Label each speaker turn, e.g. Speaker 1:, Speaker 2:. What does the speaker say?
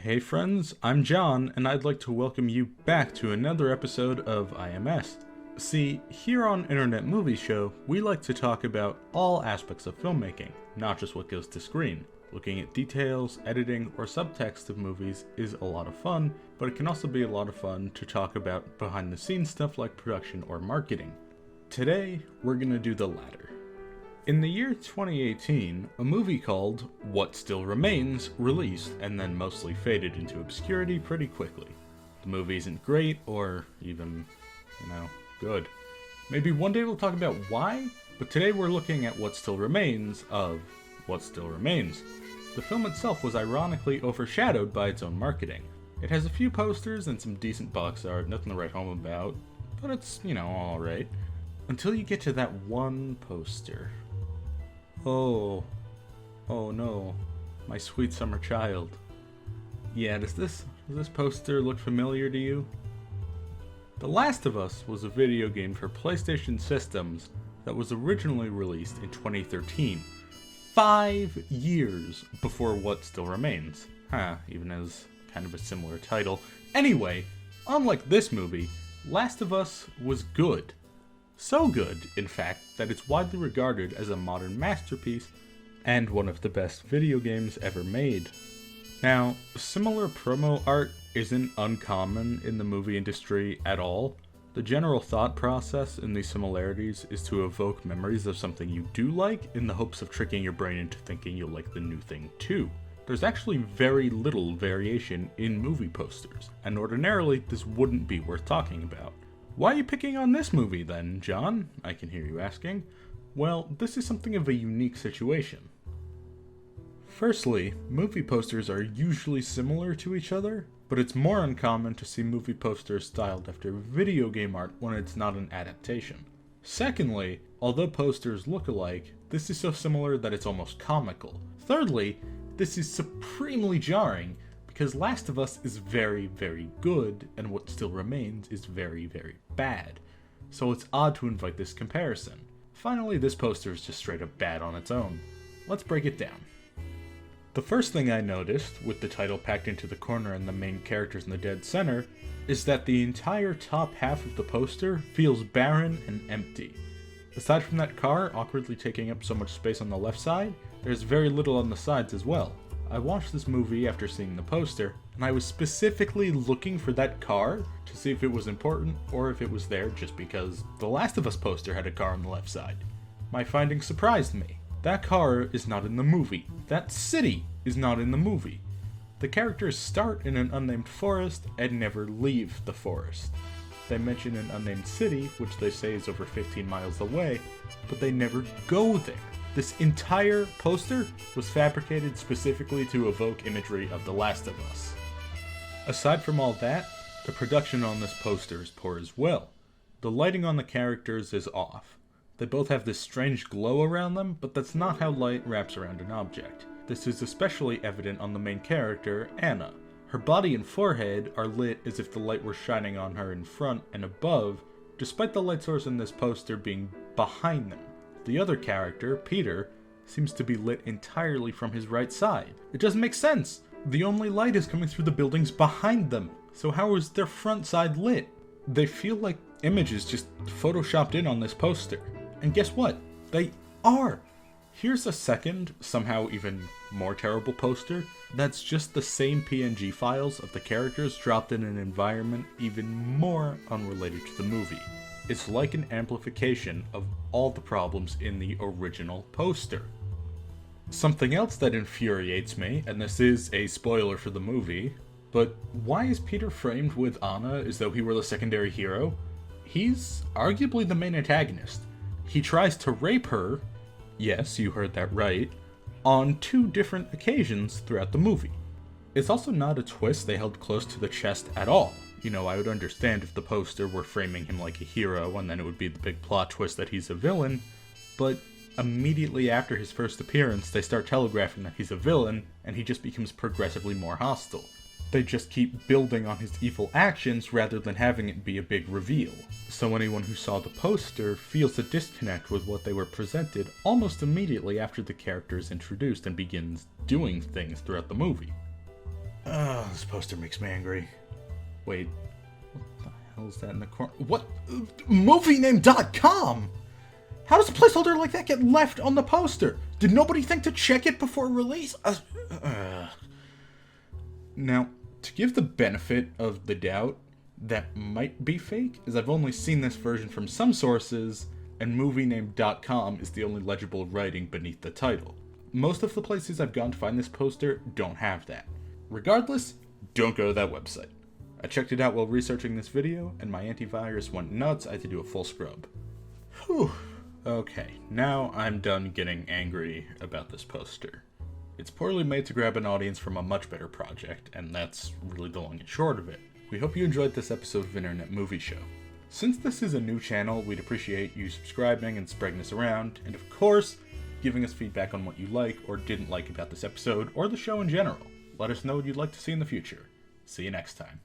Speaker 1: Hey friends, I'm John, and I'd like to welcome you back to another episode of IMS. See, here on Internet Movie Show, we like to talk about all aspects of filmmaking, not just what goes to screen. Looking at details, editing, or subtext of movies is a lot of fun, but it can also be a lot of fun to talk about behind the scenes stuff like production or marketing. Today, we're gonna do the latter. In the year 2018, a movie called What Still Remains released and then mostly faded into obscurity pretty quickly. The movie isn't great or even, good. Maybe one day we'll talk about why, but today we're looking at what still remains of What Still Remains. The film itself was ironically overshadowed by its own marketing. It has a few posters and some decent box art, nothing to write home about, but it's, alright. Until you get to that one poster. Oh no, my sweet summer child. Yeah, does this poster look familiar to you? The Last of Us was a video game for PlayStation systems that was originally released in 2013, 5 years before What Still Remains. Even as kind of a similar title. Anyway, unlike this movie, Last of Us was good. So good, in fact, that it's widely regarded as a modern masterpiece and one of the best video games ever made. Now, similar promo art isn't uncommon in the movie industry at all. The general thought process in these similarities is to evoke memories of something you do like in the hopes of tricking your brain into thinking you'll like the new thing too. There's actually very little variation in movie posters, and ordinarily this wouldn't be worth talking about. Why are you picking on this movie then, John? I can hear you asking. Well, this is something of a unique situation. Firstly, movie posters are usually similar to each other, but it's more uncommon to see movie posters styled after video game art when it's not an adaptation. Secondly, although posters look alike, this is so similar that it's almost comical. Thirdly, this is supremely jarring, because Last of Us is very, very good, and What Still Remains is very, very bad. So it's odd to invite this comparison. Finally, this poster is just straight up bad on its own. Let's break it down. The first thing I noticed, with the title packed into the corner and the main characters in the dead center, is that the entire top half of the poster feels barren and empty. Aside from that car awkwardly taking up so much space on the left side, there's very little on the sides as well. I watched this movie after seeing the poster, and I was specifically looking for that car to see if it was important or if it was there just because the Last of Us poster had a car on the left side. My findings surprised me. That car is not in the movie. That city is not in the movie. The characters start in an unnamed forest and never leave the forest. They mention an unnamed city, which they say is over 15 miles away, but they never go there. This entire poster was fabricated specifically to evoke imagery of The Last of Us. Aside from all that, the production on this poster is poor as well. The lighting on the characters is off. They both have this strange glow around them, but that's not how light wraps around an object. This is especially evident on the main character, Anna. Her body and forehead are lit as if the light were shining on her in front and above, despite the light source in this poster being behind them. The other character, Peter, seems to be lit entirely from his right side. It doesn't make sense! The only light is coming through the buildings behind them, so how is their front side lit? They feel like images just photoshopped in on this poster. And guess what? They are! Here's a second, somehow even more terrible poster that's just the same PNG files of the characters dropped in an environment even more unrelated to the movie. It's like an amplification of all the problems in the original poster. Something else that infuriates me, and this is a spoiler for the movie, but why is Peter framed with Anna as though he were the secondary hero? He's arguably the main antagonist. He tries to rape her, yes, you heard that right, on 2 different occasions throughout the movie. It's also not a twist they held close to the chest at all. I would understand if the poster were framing him like a hero and then it would be the big plot twist that he's a villain, but immediately after his first appearance they start telegraphing that he's a villain and he just becomes progressively more hostile. They just keep building on his evil actions rather than having it be a big reveal. So anyone who saw the poster feels a disconnect with what they were presented almost immediately after the character is introduced and begins doing things throughout the movie. Oh, this poster makes me angry. Wait, what the hell is that in the corner? What? MovieName.com? How does a placeholder like that get left on the poster? Did nobody think to check it before release? Now, to give the benefit of the doubt, that might be fake, as I've only seen this version from some sources, and MovieName.com is the only legible writing beneath the title. Most of the places I've gone to find this poster don't have that. Regardless, don't go to that website. I checked it out while researching this video, and my antivirus went nuts. I had to do a full scrub. Whew. Okay, now I'm done getting angry about this poster. It's poorly made to grab an audience from a much better project, and that's really the long and short of it. We hope you enjoyed this episode of Internet Movie Show. Since this is a new channel, we'd appreciate you subscribing and spreading this around, and of course, giving us feedback on what you like or didn't like about this episode, or the show in general. Let us know what you'd like to see in the future. See you next time.